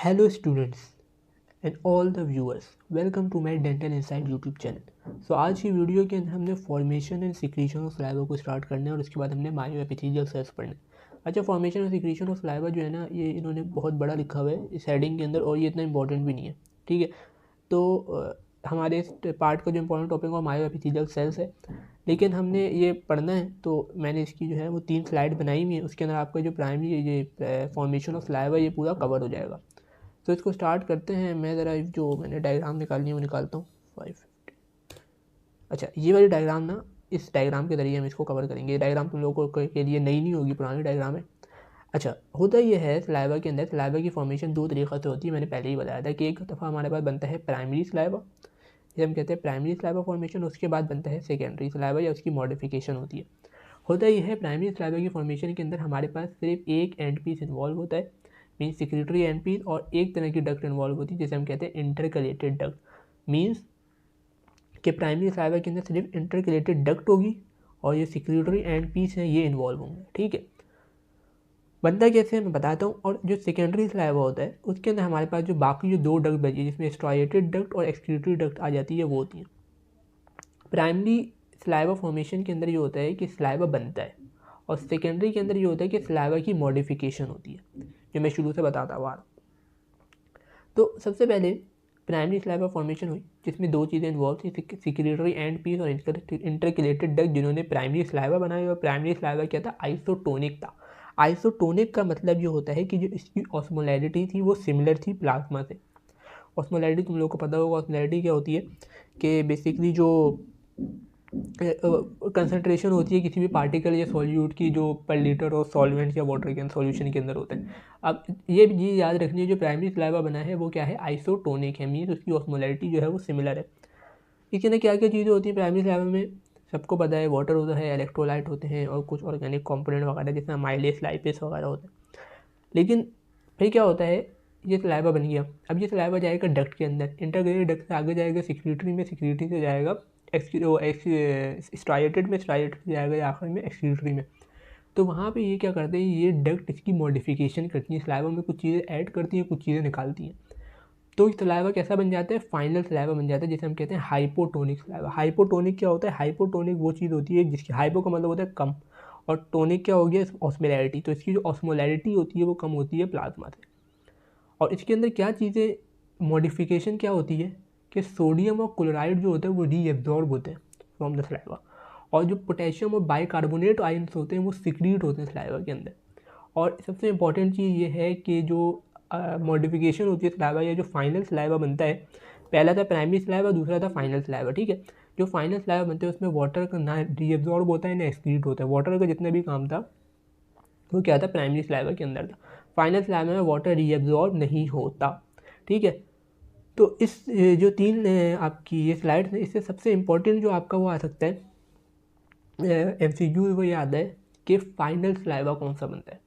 Hello students and all the viewers, welcome to my Dental Insight YouTube channel. आज की video के अंदर हमने formation and secretion of saliva को start करना है और उसके बाद हमने मायो एपिथेलियल सेल्स पढ़ना है। अच्छा, फॉर्मेशन और सिक्रीशन ऑफ सलाइवा जो है ना, ये इन्होंने बहुत बड़ा लिखा हुआ है इस हेडिंग के अंदर और ये इतना इंपॉर्टेंट भी नहीं है। ठीक है, तो हमारे इस पार्ट का जो इंपॉर्टेंट टॉपिक है मायो एपिथेलियल सेल्स है, लेकिन हमने ये पढ़ना है तो मैंने इसकी जो है वो 3 स्लाइड बनाई हुई है। उसके अंदर आपका जो प्राइमरी ये फॉर्मेशन ऑफ सलाइवा ये पूरा कवर हो जाएगा। तो इसको स्टार्ट करते हैं। मैं ज़रा जो मैंने डायग्राम निकालनी है वो निकालता हूँ 550। अच्छा, ये वाली डायग्राम ना, इस डायग्राम के जरिए हम इसको कवर करेंगे। ये डायग्राम तुम लोगों के लिए नई नहीं होगी, पुरानी डायग्राम है। अच्छा, होता ये है सलाइवा के अंदर, सलाइवा की फॉर्मेशन दो तरीक़े से होती है। मैंने पहले ही बताया था कि एक दफ़ा हमारे पास बनता है प्राइमरी सलाइवा, जिसे हम कहते हैं प्राइमरी सलाइवा फॉर्मेशन। उसके बाद बनता है सेकेंडरी सलाइवा या उसकी मॉडिफिकेशन होती है। होता यह है प्राइमरी सलाइवा की फॉर्मेशन के अंदर हमारे पास सिर्फ एक एंड पीस इन्वॉल्व होता है, मीन्स सिक्रेटरी एंड पीस, और एक तरह की डक्ट इन्वॉल्व होती है जिसे हम कहते हैं इंटरकलेटेड डक्ट। मीन्स कि प्राइमरी सलाइवा के अंदर सिर्फ इंटरकलेटेड डक्ट होगी और ये सिक्रेटरी एंड पीस हैं ये इन्वॉल्व होंगे। ठीक है, बनता कैसे मैं बताता हूँ। और जो सेकेंडरी सलाइवा होता है उसके अंदर हमारे पास जो बाकी जो दो डक्ट बची जिसमें स्ट्राइएटेड डक्ट और एक्सक्रीटरी डक्ट आ जाती है वो होती है। प्राइमरी सलाइवा फॉर्मेशन के अंदर ये होता है कि सलाइवा बनता है, और सेकेंडरी के अंदर ये होता है कि सलाइवा की मॉडिफिकेशन होती है, जो मैं शुरू से बताता हुआ आ रहा हूँ। तो सबसे पहले प्राइमरी सलाइवा फॉर्मेशन हुई जिसमें दो चीज़ें इन्वॉल्व थी, सिक्रेटरी एंड पीस और इंटरकलेटेड डक्ट, जिन्होंने प्राइमरी सलाइवा बनाई। और प्राइमरी सलाइवा क्या था? आइसोटोनिक था। आइसोटोनिक का मतलब ये होता है कि जो इसकी ऑस्मोलैरिटी थी वो सिमिलर थी प्लाज्मा से। ऑस्मोलैरिटी तुम लोगों को पता होगा, ऑस्मोलैरिटी क्या होती है कि बेसिकली जो कंसनट्रेशन होती है किसी भी पार्टिकल या सॉल्यूट की जो पर लीटर और सॉल्वेंट या वाटर के सॉल्यूशन के अंदर होता है। अब ये भी चीज़ याद रखनी है, जो प्राइमरी सलाइवा बना है वो क्या है? आइसोटोनिक है, मीन्स उसकी ऑस्मोलैरिटी जो है वो सिमिलर है। इसके अंदर क्या क्या चीज़ें होती हैं प्राइमरी सलाइवा में? सबको पता है, वाटर होता है, इलेक्ट्रोलाइट होते हैं और कुछ ऑर्गेनिक कंपोनेंट वगैरह जैसे माइलेस लाइपेस वगैरह होते हैं। लेकिन फिर क्या होता है, ये सलाइवा बन गया। अब ये सलाइवा जाएगा डक्ट के अंदर, इंटरग्रेटेड डक्ट से आगे जाएगा सिक्रेटरी में, सिक्रेटरी से जाएगा स्ट्राइएटेड में, स्ट्राइएटेड से जाएगा आखिर में एक्सक्रीटरी में। तो वहाँ पे ये क्या करते हैं, ये डक्ट इसकी मॉडिफिकेशन करती है, सलाइवा में कुछ चीज़ें ऐड करती हैं, कुछ चीज़ें निकालती हैं। तो सलाइवा कैसा बन जाता है? फाइनल सलाइवा बन जाता है, जिसे हम कहते हैं हाइपोटोनिक सलाइवा। हाइपोटोनिक क्या होता है? हाइपोटोनिक वो चीज़ होती है जिसकी, हाइपो का मतलब होता है कम, और टोनिक क्या हो गया? ऑस्मोलैरिटी। तो इसकी जो ऑस्मोलैरिटी होती है वो कम होती है प्लाज्मा से। और इसके अंदर क्या चीज़ें मॉडिफिकेशन क्या होती है कि सोडियम और क्लोराइड जो होते हैं वो रीएब्जॉर्ब होते हैं फ्रॉम द सलाइवा, और जो पोटेशियम और बाइकार्बोनेट आयन्स होते हैं वो सिक्रीट होते हैं सलाइवा के अंदर। और सबसे इंपॉर्टेंट चीज़ ये है कि जो मॉडिफिकेशन होती है सलाइवा या जो फाइनल सलाइवा बनता है, पहला था प्राइमरी सलाइवा, दूसरा था फाइनल सलाइवा। ठीक है, जो फाइनल सलाइवा बनते हैं उसमें वाटर का ना रीएब्जॉर्ब होता है ना एक्सक्रीट होता है। वाटर का जितना भी काम था वो क्या था? प्राइमरी सलाइवा के अंदर था। फाइनल सलाइवा में वाटर रीएब्जॉर्ब नहीं होता। ठीक है, तो इस जो तीन आपकी ये स्लाइड्स हैं, इससे सबसे इम्पोर्टेंट जो आपका वो आ सकता है MCQ, वो याद है कि फाइनल सलाइवा कौन सा बनता है।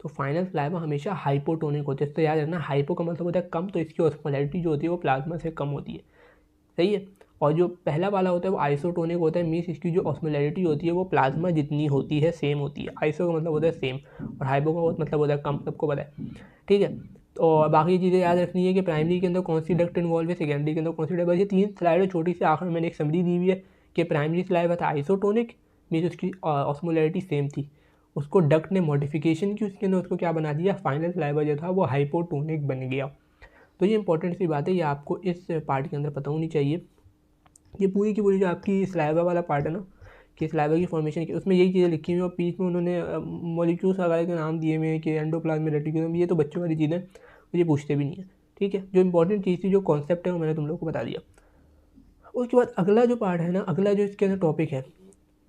तो फाइनल सलाइवा हमेशा हाइपोटोनिक होता है। इससे याद रखना, हाइपो का मतलब होता है कम, तो इसकी ऑस्मोलैरिटी जो होती है वो प्लाज्मा से कम होती है। सही है। और जो पहला वाला होता है वो आइसोटोनिक होता है, मीन्स इसकी जो ऑस्मोलैरिटी होती है वो प्लाज्मा जितनी होती है सेम होती है। आइसो का मतलब होता है सेम, और हाइपो का मतलब होता है कम, सबको पता है। ठीक है, तो बाकी चीज़ें याद रखनी है कि प्राइमरी के अंदर कौन सी डक्ट इन्वॉल्व है, सेकेंडरी के अंदर कौन सी डक्ट। ये 3 स्लाइड छोटी सी, आखिर में मैंने एक समरी दी हुई है कि प्राइमरी सलाइवा था आइसोटोनिक, मीन्स उसकी ऑस्मोलैरिटी सेम थी। उसको डक्ट ने मॉडिफिकेशन की, उसके अंदर उसको क्या बना दिया? फाइनल सलाइवा जो था वो हाइपोटोनिक बन गया। तो ये इंपॉर्टेंट सी बात है, ये आपको इस पार्ट के अंदर पता होनी चाहिए। ये पूरी की पूरी जो आपकी सलाइवा वाला पार्ट है ना, कि सलाइवा की फॉर्मेशन की, उसमें यही चीज़ें लिखी हुई हैं, और बीच में उन्होंने मॉलिक्यूल्स वगैरह के नाम दिए हुए हैं कि एंडोप्लाज्मिक रेटिकुलम। ये तो बच्चों वाली चीज़ें मुझे पूछते भी नहीं है। ठीक है, जो इंपॉर्टेंट चीज़ थी, जो कॉन्सेप्ट है वो मैंने तुम लोग को बता दिया। उसके बाद अगला जो पार्ट है ना, अगला जो इसके अंदर टॉपिक है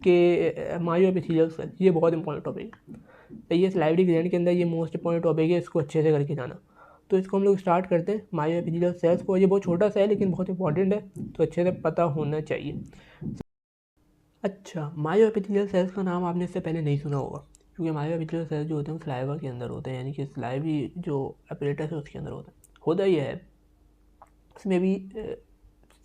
कि मायो एपिथेलियल सेल, ये बहुत इंपॉर्टेंट टॉपिक है। तो ये स्लाइडिंग ग्लैंड के अंदर ये मोस्ट इंपॉर्टेंट टॉपिक है, इसको अच्छे से करके जाना। तो इसको हम लोग स्टार्ट करते हैं मायो एपिथेलियल सेल्स को। ये बहुत छोटा सा है लेकिन बहुत इंपॉर्टेंट है, तो अच्छे से पता होना चाहिए। अच्छा, मायो एपिथेलियल सेल्स का नाम आपने इससे पहले नहीं सुना होगा, क्योंकि मायो एपिथेलियल सेल्स जो होते हैं वो सलाइवा के अंदर होते हैं, यानी कि सलाइवी जो अपरेटस है उसके अंदर होता है। होता ही है इसमें भी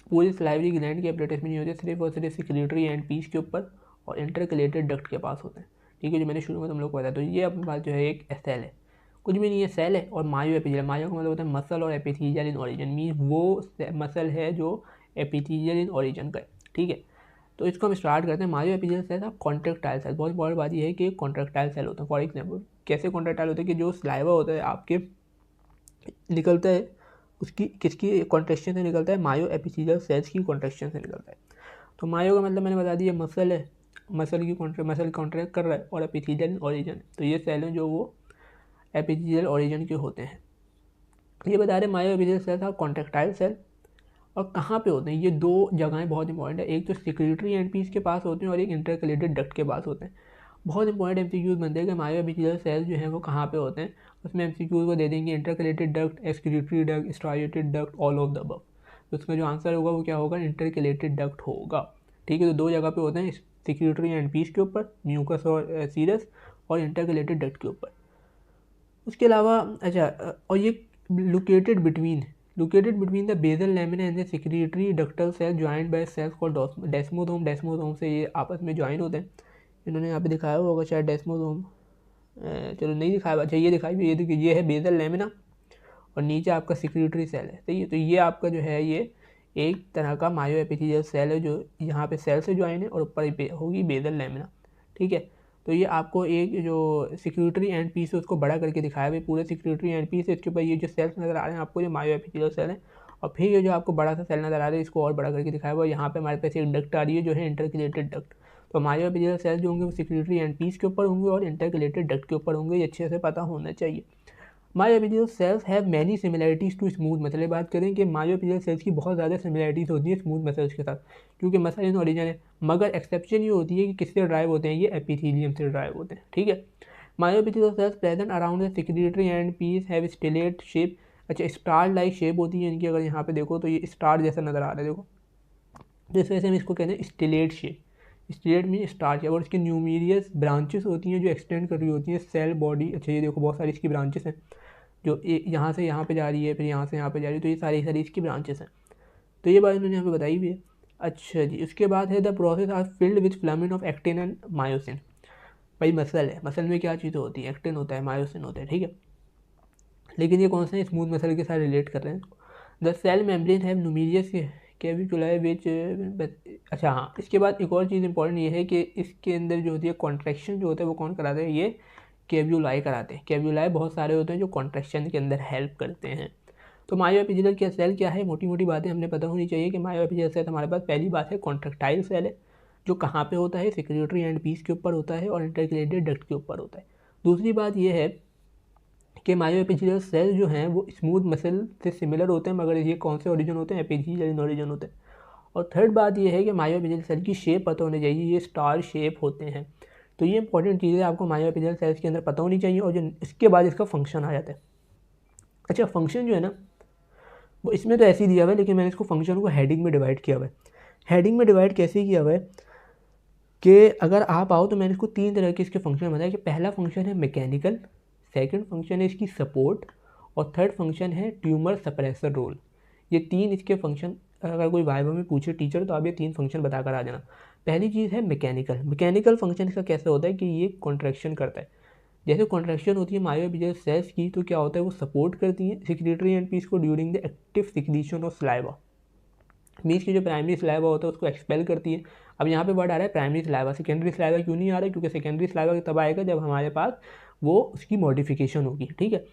पूरी सलाइवरी ग्लैंड के अपरेटस में नहीं होते, सिर्फ और सिर्फ सिक्रेटरी एंड पीस के ऊपर और इंटरकलेटेड डक्ट के पास होते हैं। ठीक है, जो मैंने शुरू में तुम लोग को बताया। तो ये अपने पास जो है एक एसेल है, कुछ भी नहीं है, सेल है और मायो एपिथेलियल। मायो का मतलब होता है मसल और एपिथेलियल इन ओरिजिन, मीन वो मसल है जो एपिथेलियल इन ओरिजिन का है, ठीक है। तो इसको हम स्टार्ट करते हैं। मायो एपिथेलियल सेल आप कॉन्ट्रेक्टाइल सेल, बहुत इंपॉर्टेंट बात यह है कि कॉन्ट्रेक्टाइल सेल होते हैं। फॉर एग्जाम्पल कैसे कॉन्ट्रेक्टाइल होते हैं कि जो सलाइवा होता है आपके निकलता है, उसकी किसकी कॉन्ट्रेक्शन से निकलता है, मायो एपिथेलियल सेल्स की कॉन्ट्रेक्शन से निकलता है। तो मायो का मतलब मैंने बता दिया मसल है, मसल कॉन्ट्रैक्ट कर रहा है और एपिथेलियल ओरिजिन, तो ये सेल हैं जो वो एपिथेलियल ओरिजिन के होते हैं। ये बता रहे मायो एपिथेलियल सेल्स और कॉन्ट्रैक्टाइल सेल, और कहाँ पे होते हैं ये दो जगहें बहुत इंपॉर्टेंट है। एक तो सिक्रेटरी एंडपीस के पास होते हैं और एक इंटरकलेटेड डक्ट के पास होते हैं। बहुत इंपॉर्टेंट एमसीक्यूज बनते हैं कि मायो एपिथेलियल सेल्स जो हैं वो कहाँ पे होते हैं। उसमें एमसीक्यूज को दे देंगे intercalated duct, excretory duct, striated duct, all of the above. तो उसका जो आंसर होगा वो क्या होगा, इंटरकलेटेड डक्ट होगा, ठीक है। तो दो जगह पे होते हैं, सिक्रेटरी एंडपीस के ऊपर, म्यूकस और सीरस, और इंटरकलेटेड डक्ट के ऊपर। उसके अलावा अच्छा, और ये located between the basal lamina and the secretory ductal cell joined by cells called desmosome. Desmosome से ये आपस में ज्वाइन होते हैं। इन्होंने यहाँ पे दिखाया होगा शायद डेस्मोसोम, चलो नहीं दिखाया, अच्छा ये दिखाई, ये देखिए ये है बेसल लैमिना और नीचे आपका सिक्रेटरी सेल है, सही है। तो ये आपका जो है ये एक तरह का मायो एपिथेलियल सेल है जो यहाँ पे सेल से ज्वाइन है और ऊपर होगी बेसल लैमिना, ठीक है। तो ये आपको एक जो सिक्रेटरी एंड पीस है उसको बड़ा करके दिखाया हुआ, पूरे सिक्रेटरी एंड पीस है, इसके ऊपर ये जो सेल्स नज़र आ रहे हैं आपको, जो मायो एपिथेलियल सेल है, और फिर ये जो आपको बड़ा सा सेल नज़र आ रहा है इसको और बड़ा करके दिखाया हुआ। यहाँ पे हमारे पास एक डक्ट आ रही है जो है इंटरकलेटेड डक्ट। तो मायो एपिथेलियल सेल जो होंगे वो सिक्रेटरी एंड पीस के ऊपर होंगे और इंटरकलेटेड डक्ट के ऊपर होंगे, ये अच्छे से पता होना चाहिए। Myoepithelial cells have many similarities to smooth muscle. बात करें कि मायो एपिथेलियल सेल्स की बहुत ज़्यादा सिमिलैरिटीज़ होती है स्मूथ मसल्स के साथ, क्योंकि मसल इन ओरिजिन है, मगर एक्सेप्शन ये होती है कि किससे ड्राइव होते हैं, ये एपिथेलियम से ड्राइव होते हैं, ठीक है। Myoepithelial cells present around the secretory end piece have stellate shape. अच्छा, स्टार लाइक शेप होती है इनकी, अगर यहाँ पे देखो तो ये स्टार जैसा नज़र आ रहा है, देखो, जिस वजह से हम इसको कहते हैं stellate shape. Stellate mean star shape, और इसकी न्यूमीरियस ब्रांचेस होती हैं जो एक्सटेंड कर रही होती हैं सेल बॉडी। अच्छा ये देखो बहुत सारी इसकी ब्रांचेस हैं जो यहाँ से यहाँ पे जा रही है, फिर यहाँ से यहाँ पे जा रही है, तो ये सारी इसकी ब्रांचेस हैं। तो ये बात इन्होंने यहाँ पे बताई भी है। अच्छा जी, उसके बाद है the process are filled with filament of actin and myosin. भाई मसल है, मसल में क्या चीज़ होती है, एक्टिन होता है, मायोसिन होता है, ठीक है। लेकिन ये कौन सा है, स्मूथ मसल के साथ रिलेट कर रहे हैं। The cell membrane have numerous caveolae which, अच्छा हाँ, इसके बाद एक और चीज़ इंपॉर्टेंट ये है कि इसके अंदर जो होती है कॉन्ट्रैक्शन जो होता है वो कौन कराते हैं, ये कैव्यूलाई कराते हैं। कैव्यूलाई बहुत सारे होते हैं जो कॉन्ट्रैक्शन के अंदर हेल्प करते हैं। तो मायो एपिथेलियल क्या सेल क्या है, मोटी मोटी बातें हमने पता होनी चाहिए कि मायो एपिथेलियल सेल हमारे पास पहली बात है कॉन्ट्रैक्टाइल सेल है, जो कहाँ पे होता है, सिक्रेटरी एंड पीस के ऊपर होता है और इंटरकलेटेड डक्ट के ऊपर होता है। दूसरी बात यह है कि मायो एपिथेलियल सेल जो हैं वो स्मूथ मसल से सिमिलर होते हैं, मगर ये कौन से ओरिजिन होते हैं, एपिथेलियल ओरिजिन होते हैं। और थर्ड बात ये है कि मायो एपिथेलियल सेल की शेप पता होनी चाहिए, ये स्टार शेप होते हैं। तो ये इंपॉर्टेंट चीज़ें आपको मायो एपिथेलियल सेल्स के अंदर पता होनी चाहिए, और जो इसके बाद इसका फंक्शन आ जाता है। अच्छा, फंक्शन जो है ना वो इसमें तो ऐसे ही दिया हुआ है, लेकिन मैंने इसको फंक्शन को हेडिंग में डिवाइड किया हुआ है। हेडिंग में डिवाइड कैसे किया हुआ है कि अगर आप आओ तो मैंने इसको तीन तरह के इसके फंक्शन बताया कि पहला फंक्शन है मैकेनिकल, सेकंड फंक्शन है इसकी सपोर्ट, और थर्ड फंक्शन है ट्यूमर सप्रेसर रोल। ये तीन इसके फंक्शन, अगर कोई वाइवा में पूछे टीचर तो आप ये तीन फंक्शन बता कर आ जाना। पहली चीज़ है मैकेनिकल फंक्शन इसका कैसे होता है कि ये कॉन्ट्रैक्शन करता है। जैसे कॉन्ट्रैक्शन होती है मायो एपिथेलियल सेल्स की, तो क्या होता है वो सपोर्ट करती है सिक्रेटरी एंड पीस को during the active secretion of saliva. Means की जो प्राइमरी सलाइवा होता है उसको एक्सपेल करती है। अब यहाँ पे वर्ड आ रहा है प्राइमरी सलाइवा, सेकेंडरी सलाइवा क्यों नहीं आ रहा है, क्योंकि सेकेंडरी सलाइवा तब आएगा जब हमारे पास वो उसकी मॉडिफिकेशन होगी, ठीक है।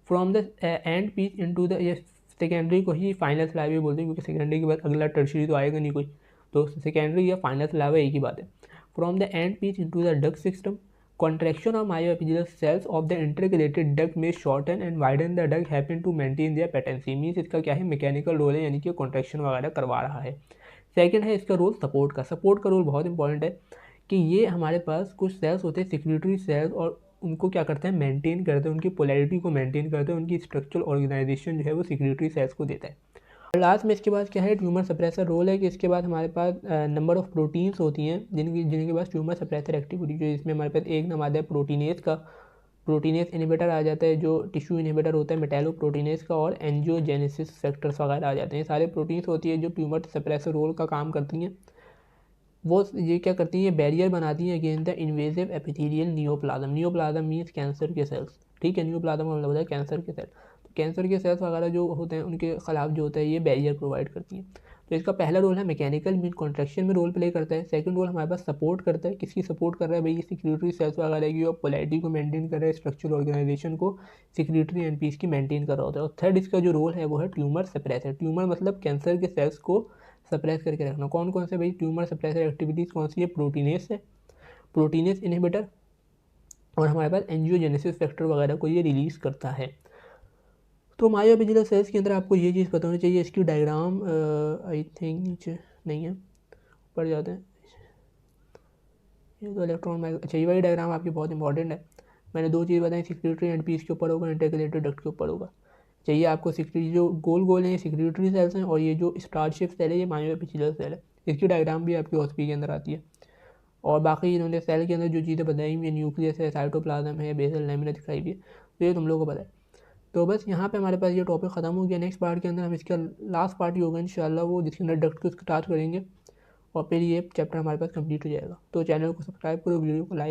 From the end piece into the, ये सेकेंडरी को ही फाइनल सलाइवा बोलते हैं, क्योंकि सेकेंडरी के बाद अगला टर्शरी तो आएगा नहीं कोई, तो सेकेंडरी या फाइनल सलाइवा एक ही बात है। From the end piece into the duct system, contraction of myoepithelial cells of the intercalated duct may shorten and widen the duct happen to maintain their patency। Means इसका क्या है, mechanical role है, यानी कि कॉन्ट्रैक्शन वगैरह करवा रहा है। सेकंड है इसका रोल सपोर्ट का। सपोर्ट का रोल बहुत इंपॉर्टेंट है कि ये हमारे पास कुछ सेल्स होते हैं सिक्रेटरी सेल्स, और उनको क्या करते हैं, मेंटेन करते हैं, उनकी पोलैरिटी को मेंटेन करते हैं, उनकी स्ट्रक्चरल ऑर्गेनाइजेशन जो है वो सिक्रेटरी सेल्स को देता है। लास्ट में इसके बाद क्या है, ट्यूमर सप्रेसर रोल है कि इसके बाद हमारे पास नंबर ऑफ प्रोटीन्स होती हैं जिनके पास ट्यूमर सप्रेसर एक्टिविटी, जो इसमें हमारे पास एक नाम आता है प्रोटीनेस का। प्रोटीनेस इनहिबिटर आ जाता है, जो टिश्यू इनहिबिटर होता है मेटालोप्रोटीनेस का, और एंजियोजेनेसिस फैक्टर्स वगैरह आ जाते हैं। सारे प्रोटीन्स होती है जो ट्यूमर सप्रेसर रोल का काम करती हैं। वो ये क्या करती हैं, ये बैरियर बनाती हैं against the invasive epithelial neoplasm. Neoplasm means cancer के सेल्स, ठीक है, न्यूप्लाज्म का मतलब होता है कैंसर के सेल। तो कैंसर के सेल्स वगैरह जो होते हैं उनके खिलाफ जो होता है ये बैरियर प्रोवाइड करती हैं। तो इसका पहला रोल है मैकेनिकल मीन कॉन्ट्रैक्शन में रोल प्ले करता है। सेकंड रोल हमारे पास सपोर्ट करता है, किसकी सपोर्ट कर रहा है भाई, सिक्योरिटी सेल्स वगैरह की, और पोलैरिटी को मेंटेन कर रहा है, स्ट्रक्चरल ऑर्गेनाइजेशन को, सिक्योरिटी एंड पीस की मेंटेन कर रहा होता है। और थर्ड इसका जो रोल है वो है ट्यूमर सप्रेसर। ट्यूमर मतलब कैंसर के सेल्स को सप्रेस करके रखना। कौन कौन से भाई ट्यूमर सप्रेसर एक्टिविटीज़ कौन सी है, प्रोटीनेस है, प्रोटीनेस इनहिबिटर, और हमारे पास एंजियोजेनेसिस फैक्टर वगैरह को ये रिलीज़ करता है। तो मायोपेजिलर सेल्स के अंदर आपको ये चीज़ पता होनी चाहिए। इसकी डायग्राम आई थिंक नीचे नहीं है, ऊपर जाते हैं। ये तो इलेक्ट्रॉन अच्छा, ये वाली डायग्राम आपकी बहुत इंपॉर्टेंट है। मैंने दो चीज़ बताई, सिक्रेटरी एंड पीस के ऊपर होगा, इंटरकलेटेड डक्ट के ऊपर होगा। चाहिए आपको सिक्रेटरी, जो गोल गोल हैं ये सिक्रेटरी सेल्स हैं, और ये जो स्टार शेप सेल है ये मायोपेजिलर सेल है। इसकी डायग्राम भी आपकी हॉस्पी के अंदर आती है। और बाकी इन्होंने सेल के अंदर जो चीज़ें बताई हुई, न्यूक्लियस है, साइटोप्लाज्म है, बेसल लैमिना दिखाई हुई है, तो ये तुम लोगों को पता है। तो बस यहाँ पे हमारे पास ये टॉपिक ख़त्म हो गया। नेक्स्ट पार्ट के अंदर हम इसका लास्ट पार्ट ही होगा इंशाल्लाह, वो जिसके अंदर डक्ट को स्टार्ट करेंगे, और फिर ये चैप्टर हमारे पास कंप्लीट हो जाएगा। तो चैनल को सब्सक्राइब करो, वीडियो को लाइक